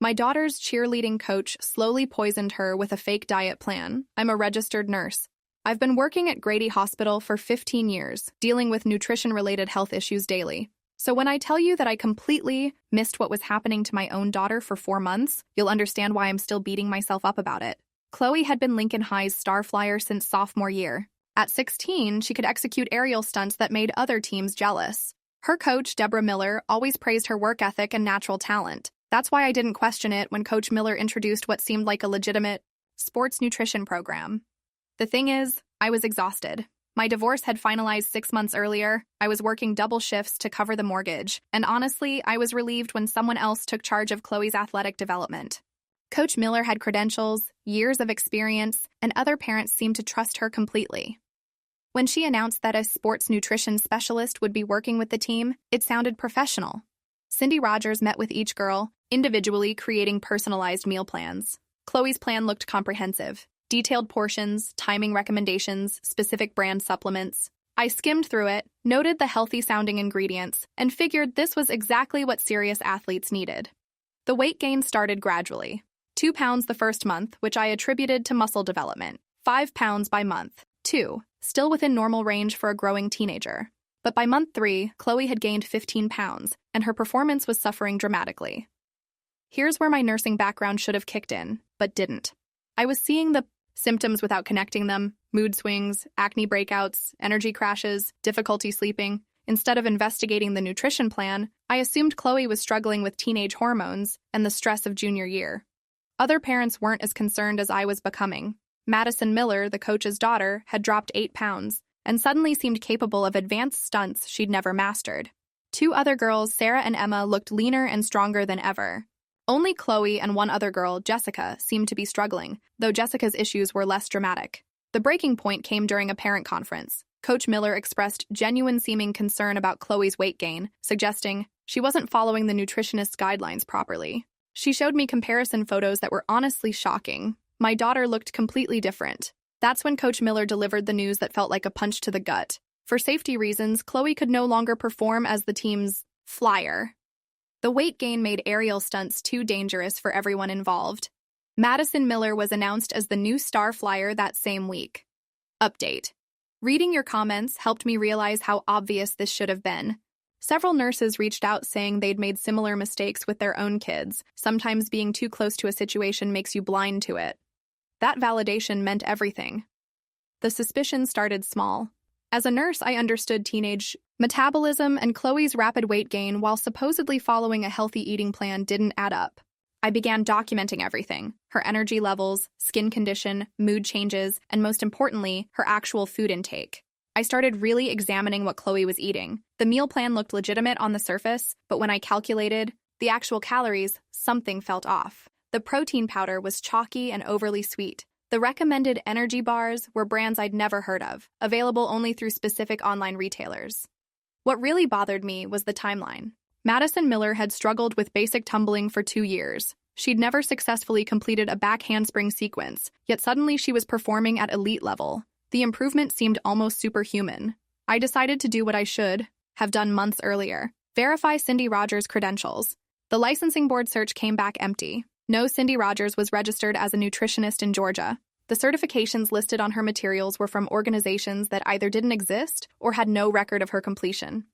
My daughter's cheerleading coach slowly poisoned her with a fake diet plan. I'm a registered nurse. I've been working at Grady Hospital for 15 years, dealing with nutrition-related health issues daily. So when I tell you that I completely missed what was happening to my own daughter for 4 months, you'll understand why I'm still beating myself up about it. Chloe had been Lincoln High's star flyer since sophomore year. At 16, she could execute aerial stunts that made other teams jealous. Her coach, Deborah Miller, always praised her work ethic and natural talent. That's why I didn't question it when Coach Miller introduced what seemed like a legitimate sports nutrition program. The thing is, I was exhausted. My divorce had finalized 6 months earlier. I was working double shifts to cover the mortgage, and honestly, I was relieved when someone else took charge of Chloe's athletic development. Coach Miller had credentials, years of experience, and other parents seemed to trust her completely. When she announced that a sports nutrition specialist would be working with the team, it sounded professional. Cindy Rogers met with each girl, individually creating personalized meal plans. Chloe's plan looked comprehensive. Detailed portions, timing recommendations, specific brand supplements. I skimmed through it, noted the healthy-sounding ingredients, and figured this was exactly what serious athletes needed. The weight gain started gradually. 2 pounds the first month, which I attributed to muscle development. 5 pounds by month. 2, still within normal range for a growing teenager. But by month 3, Chloe had gained 15 pounds, and her performance was suffering dramatically. Here's where my nursing background should have kicked in, but didn't. I was seeing the symptoms without connecting them: mood swings, acne breakouts, energy crashes, difficulty sleeping. Instead of investigating the nutrition plan, I assumed Chloe was struggling with teenage hormones and the stress of junior year. Other parents weren't as concerned as I was becoming. Madison Miller, the coach's daughter, had dropped 8 pounds and suddenly seemed capable of advanced stunts she'd never mastered. 2 other girls, Sarah and Emma, looked leaner and stronger than ever. Only Chloe and one other girl, Jessica, seemed to be struggling, though Jessica's issues were less dramatic. The breaking point came during a parent conference. Coach Miller expressed genuine-seeming concern about Chloe's weight gain, suggesting she wasn't following the nutritionist's guidelines properly. She showed me comparison photos that were honestly shocking. My daughter looked completely different. That's when Coach Miller delivered the news that felt like a punch to the gut. For safety reasons, Chloe could no longer perform as the team's flyer. The weight gain made aerial stunts too dangerous for everyone involved. Madison Miller was announced as the new star flyer that same week. Update. Reading your comments helped me realize how obvious this should have been. Several nurses reached out saying they'd made similar mistakes with their own kids. Sometimes being too close to a situation makes you blind to it. That validation meant everything. The suspicion started small. As a nurse, I understood teenage metabolism, and Chloe's rapid weight gain while supposedly following a healthy eating plan didn't add up. I began documenting everything: her energy levels, skin condition, mood changes, and most importantly, her actual food intake. I started really examining what Chloe was eating. The meal plan looked legitimate on the surface, but when I calculated the actual calories, something felt off. The protein powder was chalky and overly sweet. The recommended energy bars were brands I'd never heard of, available only through specific online retailers. What really bothered me was the timeline. Madison Miller had struggled with basic tumbling for 2 years. She'd never successfully completed a back handspring sequence, yet suddenly she was performing at elite level. The improvement seemed almost superhuman. I decided to do what I should have done months earlier: verify Cindy Rogers' credentials. The licensing board search came back empty. No Cindy Rogers was registered as a nutritionist in Georgia. The certifications listed on her materials were from organizations that either didn't exist or had no record of her completion.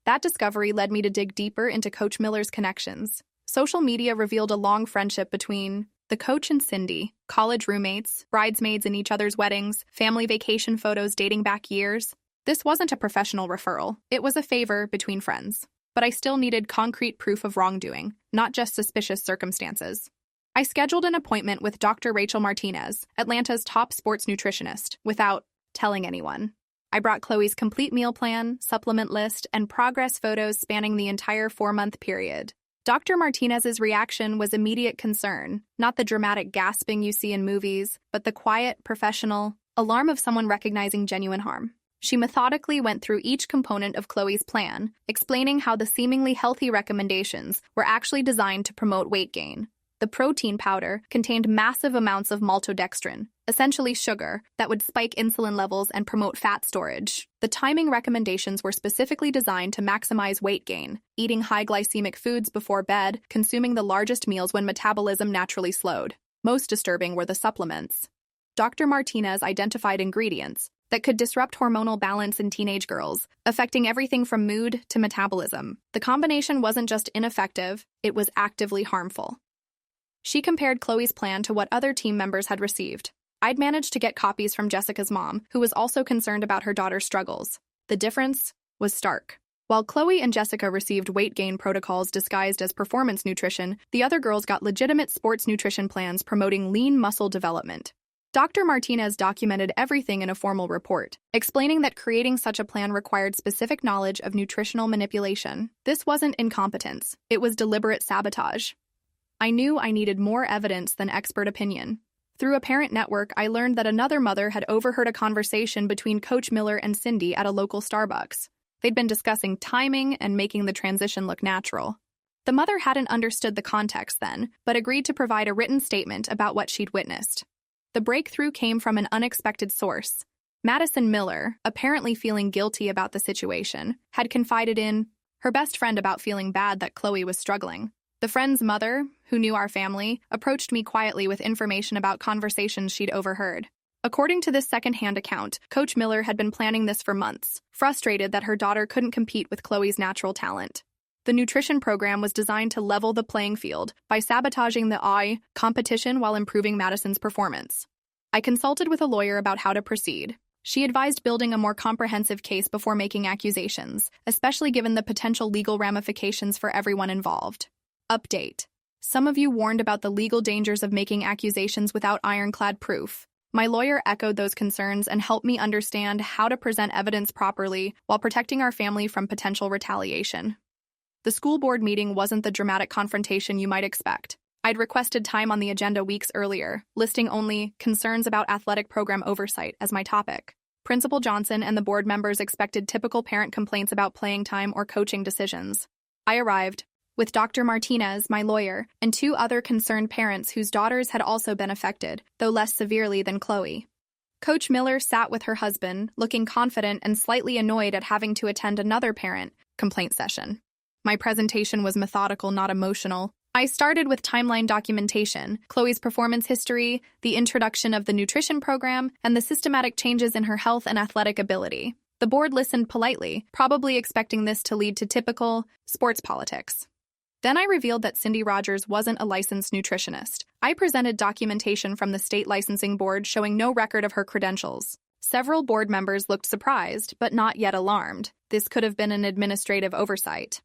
That discovery led me to dig deeper into Coach Miller's connections. Social media revealed a long friendship between the coach and Cindy: college roommates, bridesmaids in each other's weddings, family vacation photos dating back years. This wasn't a professional referral. It was a favor between friends. But I still needed concrete proof of wrongdoing, not just suspicious circumstances. I scheduled an appointment with Dr. Rachel Martinez, Atlanta's top sports nutritionist, without telling anyone. I brought Chloe's complete meal plan, supplement list, and progress photos spanning the entire 4-month period. Dr. Martinez's reaction was immediate concern, not the dramatic gasping you see in movies, but the quiet, professional alarm of someone recognizing genuine harm. She methodically went through each component of Chloe's plan, explaining how the seemingly healthy recommendations were actually designed to promote weight gain. The protein powder contained massive amounts of maltodextrin, essentially sugar, that would spike insulin levels and promote fat storage. The timing recommendations were specifically designed to maximize weight gain, eating high glycemic foods before bed, consuming the largest meals when metabolism naturally slowed. Most disturbing were the supplements. Dr. Martinez identified ingredients that could disrupt hormonal balance in teenage girls, affecting everything from mood to metabolism. The combination wasn't just ineffective, it was actively harmful. She compared Chloe's plan to what other team members had received. I'd managed to get copies from Jessica's mom, who was also concerned about her daughter's struggles. The difference was stark. While Chloe and Jessica received weight gain protocols disguised as performance nutrition, the other girls got legitimate sports nutrition plans promoting lean muscle development. Dr. Martinez documented everything in a formal report, explaining that creating such a plan required specific knowledge of nutritional manipulation. This wasn't incompetence, it was deliberate sabotage. I knew I needed more evidence than expert opinion. Through a parent network, I learned that another mother had overheard a conversation between Coach Miller and Cindy at a local Starbucks. They'd been discussing timing and making the transition look natural. The mother hadn't understood the context then, but agreed to provide a written statement about what she'd witnessed. The breakthrough came from an unexpected source. Madison Miller, apparently feeling guilty about the situation, had confided in her best friend about feeling bad that Chloe was struggling. The friend's mother, who knew our family, approached me quietly with information about conversations she'd overheard. According to this second-hand account, Coach Miller had been planning this for months, frustrated that her daughter couldn't compete with Chloe's natural talent. The nutrition program was designed to level the playing field by sabotaging the competition while improving Madison's performance. I consulted with a lawyer about how to proceed. She advised building a more comprehensive case before making accusations, especially given the potential legal ramifications for everyone involved. Update. Some of you warned about the legal dangers of making accusations without ironclad proof. My lawyer echoed those concerns and helped me understand how to present evidence properly while protecting our family from potential retaliation. The school board meeting wasn't the dramatic confrontation you might expect. I'd requested time on the agenda weeks earlier, listing only concerns about athletic program oversight as my topic. Principal Johnson and the board members expected typical parent complaints about playing time or coaching decisions. I arrived with Dr. Martinez, my lawyer, and 2 other concerned parents whose daughters had also been affected, though less severely than Chloe. Coach Miller sat with her husband, looking confident and slightly annoyed at having to attend another parent complaint session. My presentation was methodical, not emotional. I started with timeline documentation, Chloe's performance history, the introduction of the nutrition program, and the systematic changes in her health and athletic ability. The board listened politely, probably expecting this to lead to typical sports politics. Then I revealed that Cindy Rogers wasn't a licensed nutritionist. I presented documentation from the state licensing board showing no record of her credentials. Several board members looked surprised, but not yet alarmed. This could have been an administrative oversight.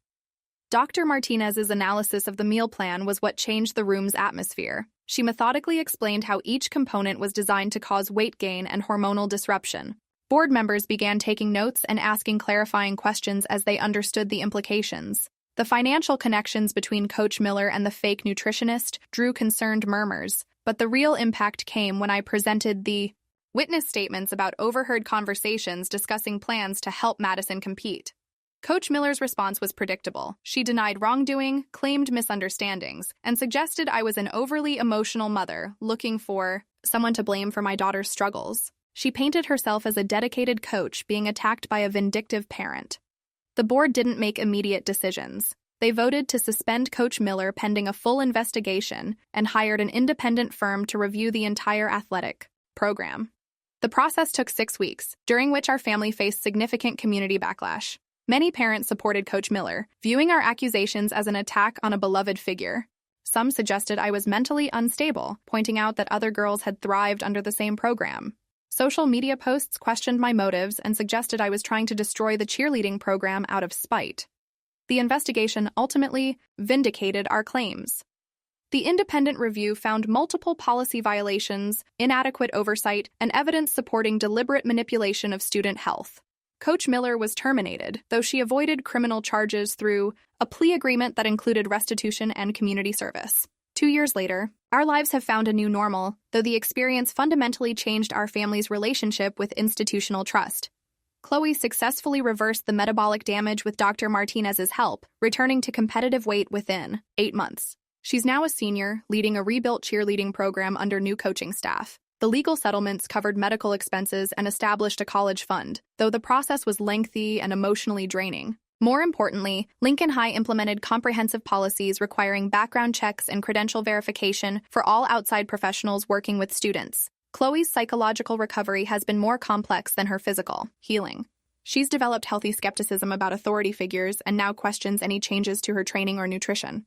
Dr. Martinez's analysis of the meal plan was what changed the room's atmosphere. She methodically explained how each component was designed to cause weight gain and hormonal disruption. Board members began taking notes and asking clarifying questions as they understood the implications. The financial connections between Coach Miller and the fake nutritionist drew concerned murmurs, but the real impact came when I presented the witness statements about overheard conversations discussing plans to help Madison compete. Coach Miller's response was predictable. She denied wrongdoing, claimed misunderstandings, and suggested I was an overly emotional mother looking for someone to blame for my daughter's struggles. She painted herself as a dedicated coach being attacked by a vindictive parent. The board didn't make immediate decisions. They voted to suspend Coach Miller pending a full investigation and hired an independent firm to review the entire athletic program. The process took 6 weeks, during which our family faced significant community backlash. Many parents supported Coach Miller, viewing our accusations as an attack on a beloved figure. Some suggested I was mentally unstable, pointing out that other girls had thrived under the same program. Social media posts questioned my motives and suggested I was trying to destroy the cheerleading program out of spite. The investigation ultimately vindicated our claims. The independent review found multiple policy violations, inadequate oversight, and evidence supporting deliberate manipulation of student health. Coach Miller was terminated, though she avoided criminal charges through a plea agreement that included restitution and community service. 2 years later, our lives have found a new normal, though the experience fundamentally changed our family's relationship with institutional trust. Chloe successfully reversed the metabolic damage with Dr. Martinez's help, returning to competitive weight within 8 months. She's now a senior, leading a rebuilt cheerleading program under new coaching staff. The legal settlements covered medical expenses and established a college fund, though the process was lengthy and emotionally draining. More importantly, Lincoln High implemented comprehensive policies requiring background checks and credential verification for all outside professionals working with students. Chloe's psychological recovery has been more complex than her physical healing. She's developed healthy skepticism about authority figures and now questions any changes to her training or nutrition.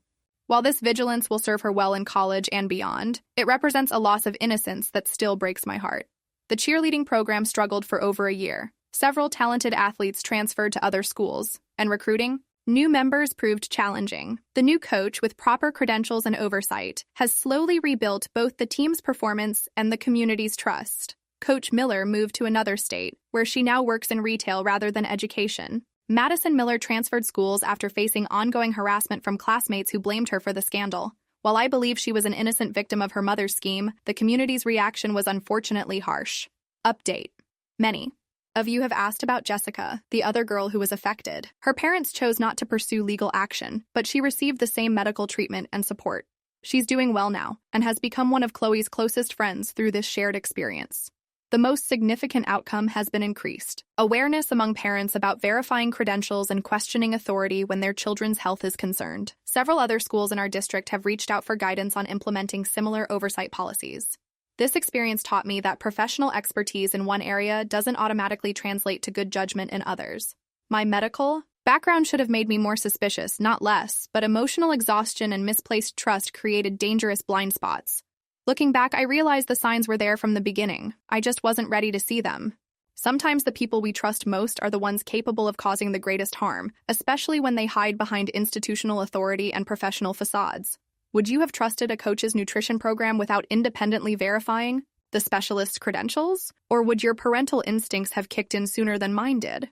While this vigilance will serve her well in college and beyond, it represents a loss of innocence that still breaks my heart. The cheerleading program struggled for over a year. Several talented athletes transferred to other schools, and recruiting? New members proved challenging. The new coach, with proper credentials and oversight, has slowly rebuilt both the team's performance and the community's trust. Coach Miller moved to another state, where she now works in retail rather than education. Madison Miller transferred schools after facing ongoing harassment from classmates who blamed her for the scandal. While I believe she was an innocent victim of her mother's scheme, the community's reaction was unfortunately harsh. Update. Many of you have asked about Jessica, the other girl who was affected. Her parents chose not to pursue legal action, but she received the same medical treatment and support. She's doing well now, and has become one of Chloe's closest friends through this shared experience. The most significant outcome has been increased awareness among parents about verifying credentials and questioning authority when their children's health is concerned. Several other schools in our district have reached out for guidance on implementing similar oversight policies. This experience taught me that professional expertise in one area doesn't automatically translate to good judgment in others. My medical background should have made me more suspicious, not less, but emotional exhaustion and misplaced trust created dangerous blind spots. Looking back, I realized the signs were there from the beginning. I just wasn't ready to see them. Sometimes the people we trust most are the ones capable of causing the greatest harm, especially when they hide behind institutional authority and professional facades. Would you have trusted a coach's nutrition program without independently verifying the specialist's credentials? Or would your parental instincts have kicked in sooner than mine did?